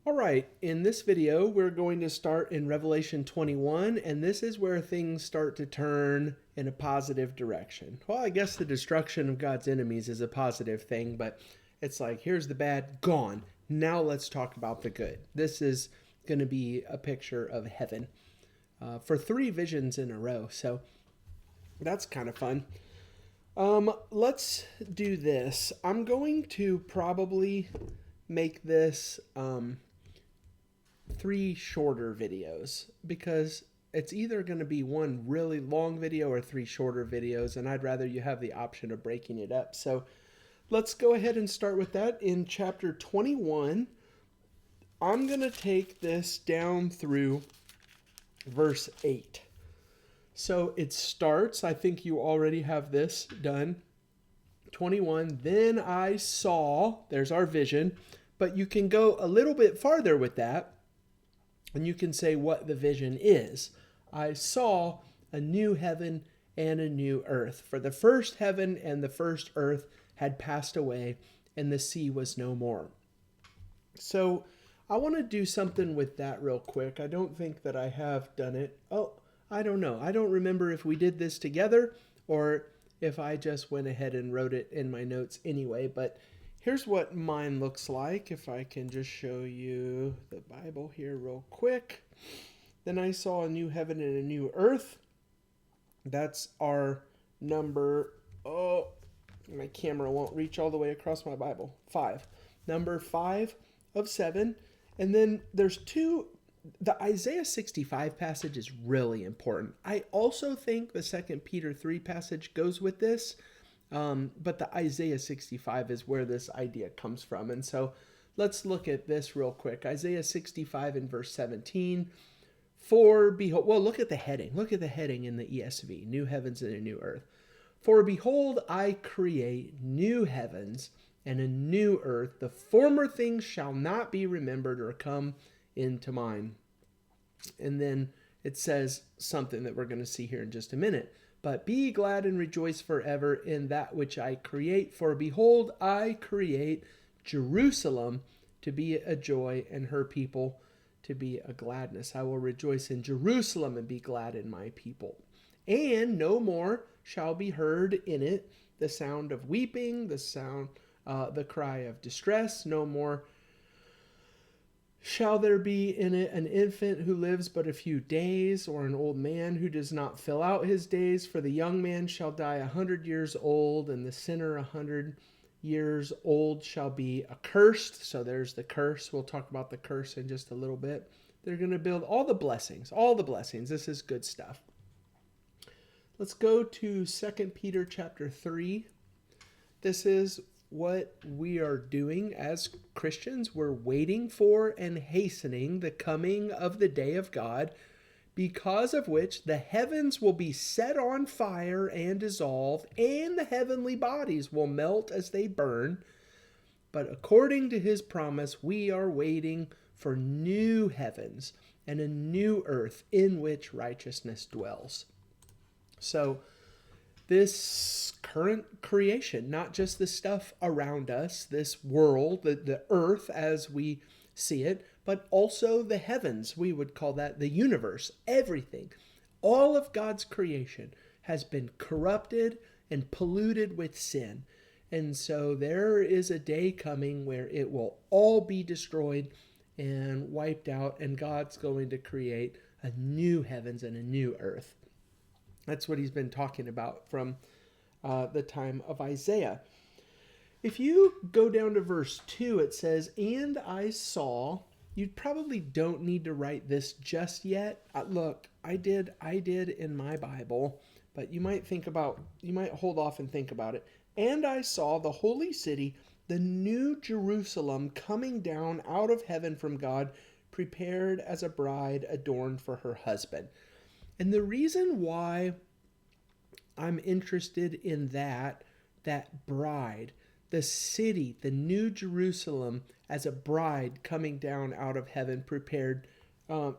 All right, in this video, we're going to start in Revelation 21, and this is where things start to turn in a positive direction. Well, I guess the destruction of God's enemies is a positive thing, but it's like, here's the bad, gone. Now let's talk about the good. This is going to be a picture of heaven for 3 visions in a row, so that's kind of fun. Let's do this. I'm going to probably make this 3 shorter videos because it's either going to be one really long video or 3 shorter videos, and I'd rather you have the option of breaking it up. So let's go ahead and start with that. In chapter 21, I'm going to take this down through verse 8. So it starts, I think you already have this done. 21, then I saw, there's our vision, but you can go a little bit farther with that, and you can say what the vision is. I saw a new heaven and a new earth, for the first heaven and the first earth had passed away, and the sea was no more. So I want to do something with that real quick. I don't think that I have done it. Oh, I don't know. I don't remember if we did this together or if I just went ahead and wrote it in my notes anyway, but here's what mine looks like. If I can just show you the Bible here real quick. Then I saw a new heaven and a new earth. That's our number, oh, my camera won't reach all the way across my Bible. 5. Number 5 of 7. And then there's 2. The Isaiah 65 passage is really important. I also think the 2 Peter 3 passage goes with this, but the Isaiah 65 is where this idea comes from. And so let's look at this real quick. Isaiah 65 in verse 17. For behold, well, look at the heading. Look at the heading in the ESV, new heavens and a new earth. For behold, I create new heavens and a new earth. The former things shall not be remembered or come into mind. And then it says something that we're going to see here in just a minute. But be glad and rejoice forever in that which I create. For behold, I create Jerusalem to be a joy and her people to be a gladness. I will rejoice in Jerusalem and be glad in my people. And no more shall be heard in it the sound of weeping, the cry of distress. No more shall there be in it an infant who lives but a few days, or an old man who does not fill out his days? For the young man shall die 100 years old, and the sinner 100 years old shall be accursed. So there's the curse. We'll talk about the curse in just a little bit. They're going to build all the blessings. This is good stuff. Let's go to 2 Peter chapter 3. This is what we are doing as Christians. We're waiting for and hastening the coming of the day of God, because of which the heavens will be set on fire and dissolved, and the heavenly bodies will melt as they burn. But according to his promise, we are waiting for new heavens and a new earth in which righteousness dwells. So this current creation, not just the stuff around us, this world, the earth as we see it, but also the heavens. We would call that the universe, everything. All of God's creation has been corrupted and polluted with sin. And so there is a day coming where it will all be destroyed and wiped out, and God's going to create a new heavens and a new earth. That's what he's been talking about from the time of Isaiah. If you go down to verse 2, it says, and I saw. You probably don't need to write this just yet. Look, I did in my Bible, but you might hold off and think about it. And I saw the holy city, the new Jerusalem, coming down out of heaven from God, prepared as a bride adorned for her husband. And the reason why I'm interested in that bride, the city, the new Jerusalem as a bride coming down out of heaven prepared,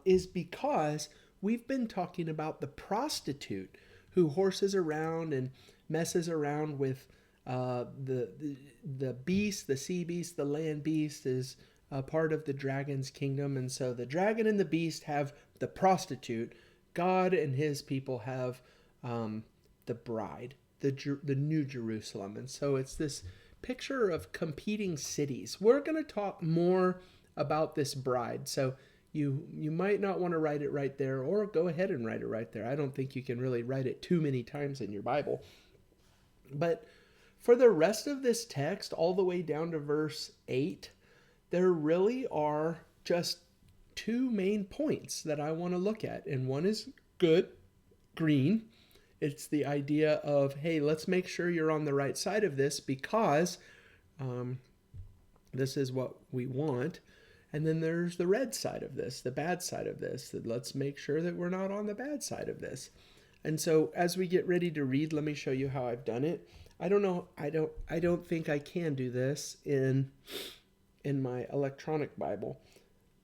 is because we've been talking about the prostitute who horses around and messes around with the beast, the sea beast, the land beast is a part of the dragon's kingdom. And so the dragon and the beast have the prostitute. God and his people have the bride, the New Jerusalem. And so it's this picture of competing cities. We're going to talk more about this bride. So you might not want to write it right there, or go ahead and write it right there. I don't think you can really write it too many times in your Bible. But for the rest of this text, all the way down to verse 8, there really are just two main points that I want to look at. And one is good, green. It's the idea of, hey, let's make sure you're on the right side of this, because this is what we want. And then there's the red side of this, the bad side of this, that let's make sure that we're not on the bad side of this. And so as we get ready to read, let me show you how I've done it. I don't think I can do this in my electronic Bible,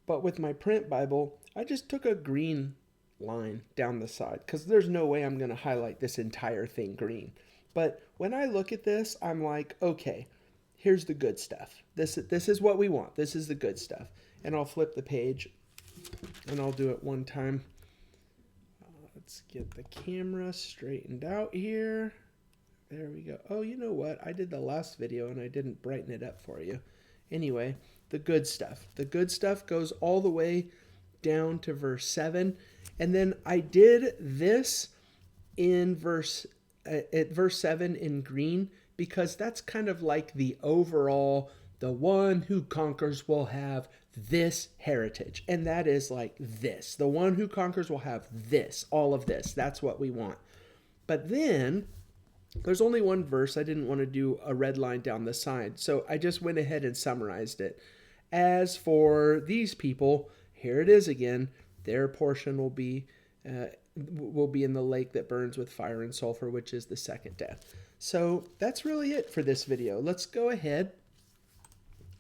but with my print Bible, I just took a green line down the side, because there's no way I'm going to highlight this entire thing green. But when I look at this, I'm like, okay, here's the good stuff. This is what we want. This is the good stuff. And I'll flip the page, and I'll do it one time. Let's get the camera straightened out here. There we go. Oh, you know what? I did the last video and I didn't brighten it up for you. Anyway, the good stuff. The good stuff goes all the way down to verse 7. And then I did this in at verse 7 in green, because that's kind of like the overall, the one who conquers will have this heritage. And that is like this. The one who conquers will have this, all of this. That's what we want. But then there's only one verse. I didn't want to do a red line down the side, so I just went ahead and summarized it. As for these people, here it is again. Their portion will be in the lake that burns with fire and sulfur, which is the second death. So that's really it for this video. Let's go ahead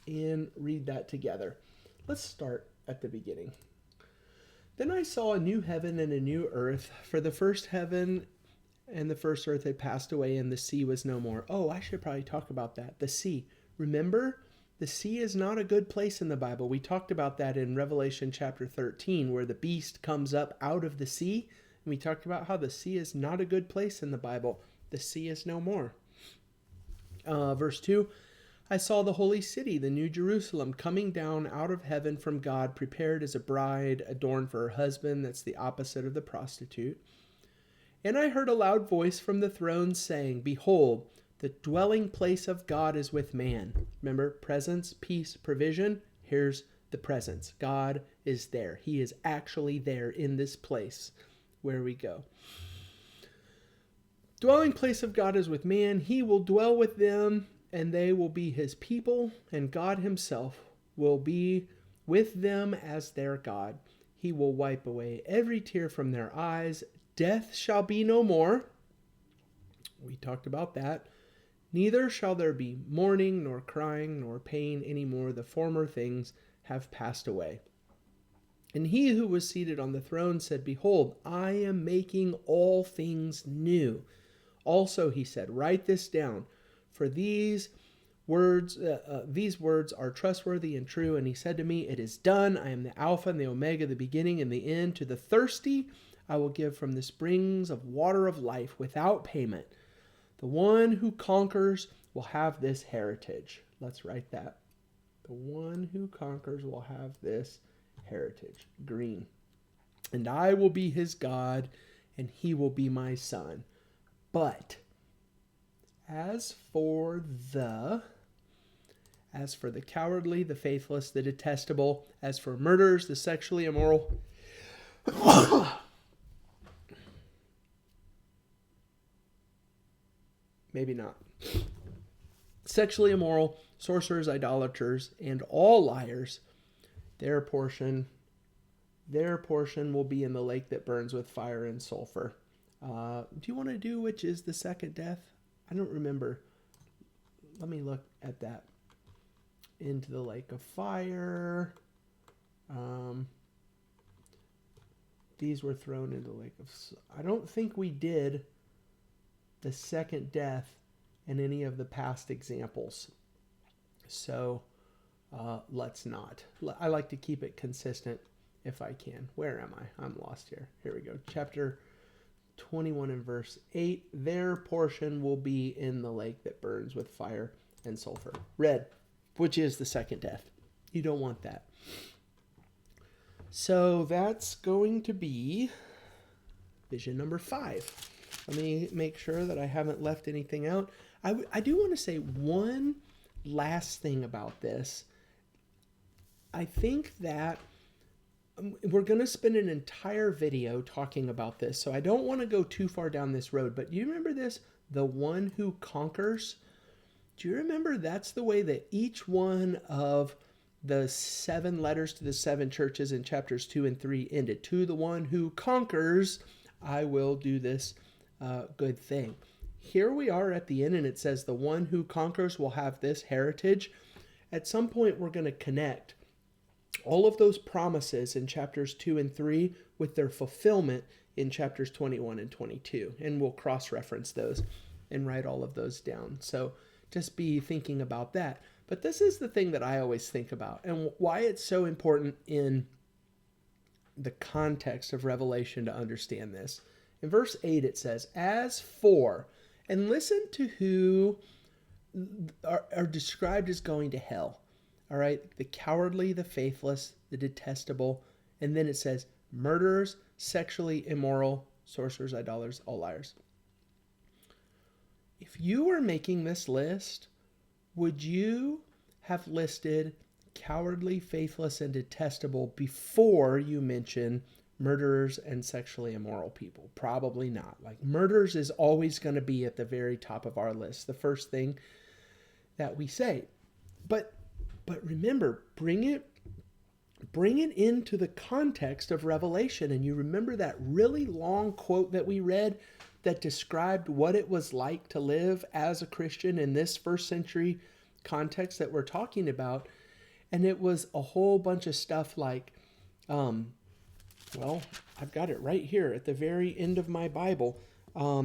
and read that together. Let's start at the beginning. Then I saw a new heaven and a new earth, for the first heaven and the first earth had passed away, and the sea was no more. Oh, I should probably talk about that. The sea. Remember, the sea is not a good place in the Bible. We talked about that in Revelation chapter 13, where the beast comes up out of the sea. And we talked about how the sea is not a good place in the Bible. The sea is no more. Verse 2, I saw the holy city, the New Jerusalem, coming down out of heaven from God, prepared as a bride adorned for her husband. That's the opposite of the prostitute. And I heard a loud voice from the throne saying, Behold, the dwelling place of God is with man. Remember, presence, peace, provision. Here's the presence. God is there. He is actually there in this place where we go. Dwelling place of God is with man. He will dwell with them, and they will be his people, and God himself will be with them as their God. He will wipe away every tear from their eyes. Death shall be no more. We talked about that. Neither shall there be mourning, nor crying, nor pain any more. The former things have passed away. And he who was seated on the throne said, Behold, I am making all things new. Also, he said, Write this down, for these words are trustworthy and true. And he said to me, It is done. I am the Alpha and the Omega, the beginning and the end. To the thirsty I will give from the springs of water of life without payment. The one who conquers will have this heritage. Let's write that. The one who conquers will have this heritage. Green. And I will be his God, and he will be my son. But as for the cowardly, the faithless, the detestable, as for murderers, the sexually immoral, maybe not, sexually immoral, sorcerers, idolaters, and all liars, their portion will be in the lake that burns with fire and sulfur. Do you want to do which is the second death? I don't remember. Let me look at that. Into the lake of fire. These were thrown into the lake of... I don't think we did the second death in any of the past examples. So let's not. I like to keep it consistent if I can. Where am I? I'm lost here. Here we go. Chapter 21 and verse 8. Their portion will be in the lake that burns with fire and sulfur. Red, which is the second death. You don't want that. So that's going to be vision number 5. Let me make sure that I haven't left anything out. I do want to say one last thing about this. I think that we're going to spend an entire video talking about this, so I don't want to go too far down this road, but do you remember this? The one who conquers? Do you remember that's the way that each one of the 7 letters to the 7 churches in chapters 2 and 3 ended? To the one who conquers, I will do this good thing. Here we are at the end, and it says the one who conquers will have this heritage. At some point, we're going to connect all of those promises in chapters 2 and 3 with their fulfillment in chapters 21 and 22. And we'll cross-reference those and write all of those down. So just be thinking about that. But this is the thing that I always think about and why it's so important in the context of Revelation to understand this. In verse 8, it says, as for, and listen to who are described as going to hell. All right, the cowardly, the faithless, the detestable, and then it says murderers, sexually immoral, sorcerers, idolaters, all liars. If you were making this list, would you have listed cowardly, faithless, and detestable before you mention murderers and sexually immoral people? Probably not. Like, murderers is always going to be at the very top of our list, the first thing that we say. But remember, bring it into the context of Revelation. And you remember that really long quote that we read that described what it was like to live as a Christian in this first century context that we're talking about. And it was a whole bunch of stuff like, well, I've got it right here at the very end of my Bible.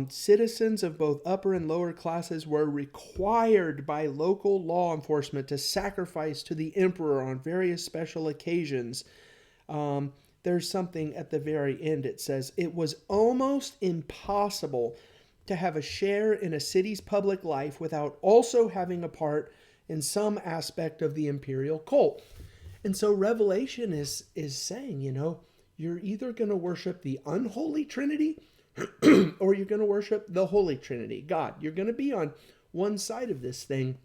Citizens of both upper and lower classes were required by local law enforcement to sacrifice to the emperor on various special occasions. There's something at the very end. It says, it was almost impossible to have a share in a city's public life without also having a part in some aspect of the imperial cult. And so Revelation is saying, you're either going to worship the unholy Trinity or you're going to worship the Holy Trinity, God. You're going to be on one side of this thing.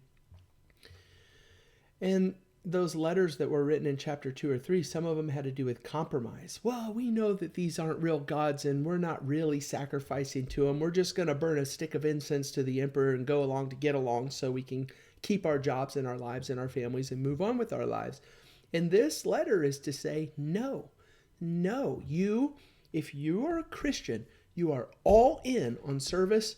And those letters that were written in chapter 2 or 3, some of them had to do with compromise. Well, we know that these aren't real gods and we're not really sacrificing to them. We're just going to burn a stick of incense to the emperor and go along to get along so we can keep our jobs and our lives and our families and move on with our lives. And this letter is to say, no, if you are a Christian, you are all in on service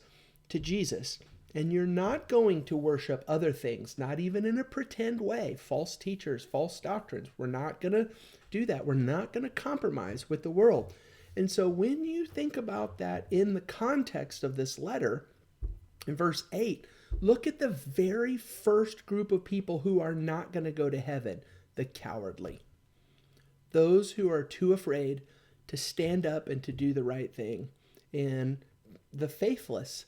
to Jesus, and you're not going to worship other things, not even in a pretend way, false teachers, false doctrines. We're not going to do that. We're not going to compromise with the world. And so when you think about that in the context of this letter, in verse 8, look at the very first group of people who are not going to go to heaven, the cowardly. Those who are too afraid to stand up and to do the right thing. And the faithless,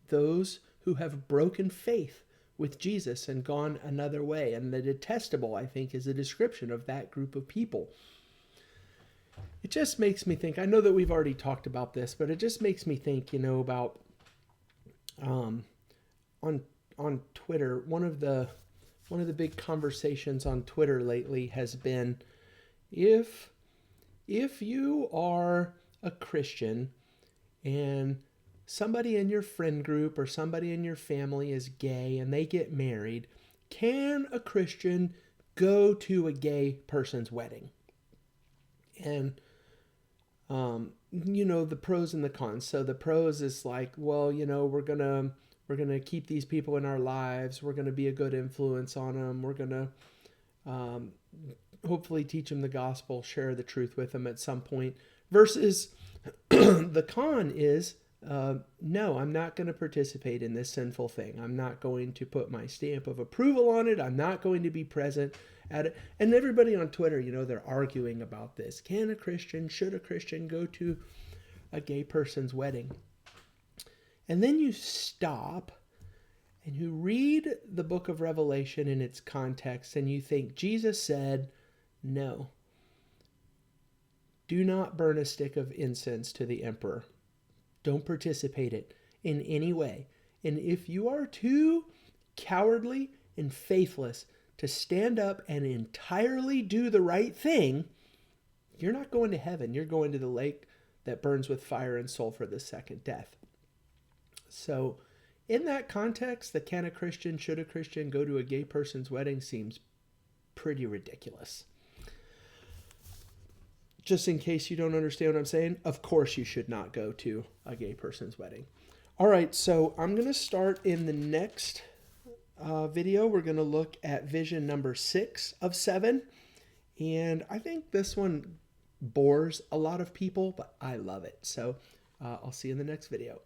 those who have broken faith with Jesus and gone another way. And the detestable, I think, is a description of that group of people. It just makes me think, I know that we've already talked about this, but it just makes me think, about on Twitter, one of the big conversations on Twitter lately has been, if you are a Christian and somebody in your friend group or somebody in your family is gay and they get married, can a Christian go to a gay person's wedding? And, the pros and the cons. So the pros is like, well, we're going to keep these people in our lives. We're going to be a good influence on them. We're going to hopefully teach them the gospel, share the truth with them at some point. Versus the con is, No, I'm not going to participate in this sinful thing. I'm not going to put my stamp of approval on it. I'm not going to be present at it. And everybody on Twitter, they're arguing about this. Should a Christian go to a gay person's wedding? And then you stop and you read the book of Revelation in its context and you think Jesus said, no, do not burn a stick of incense to the emperor. Don't participate in any way. And if you are too cowardly and faithless to stand up and entirely do the right thing, you're not going to heaven. You're going to the lake that burns with fire and sulfur, the second death. So in that context, the should a Christian go to a gay person's wedding seems pretty ridiculous. Just in case you don't understand what I'm saying, of course you should not go to a gay person's wedding. All right, so I'm going to start in the next video. We're going to look at vision number 6 of 7. And I think this one bores a lot of people, but I love it. So I'll see you in the next video.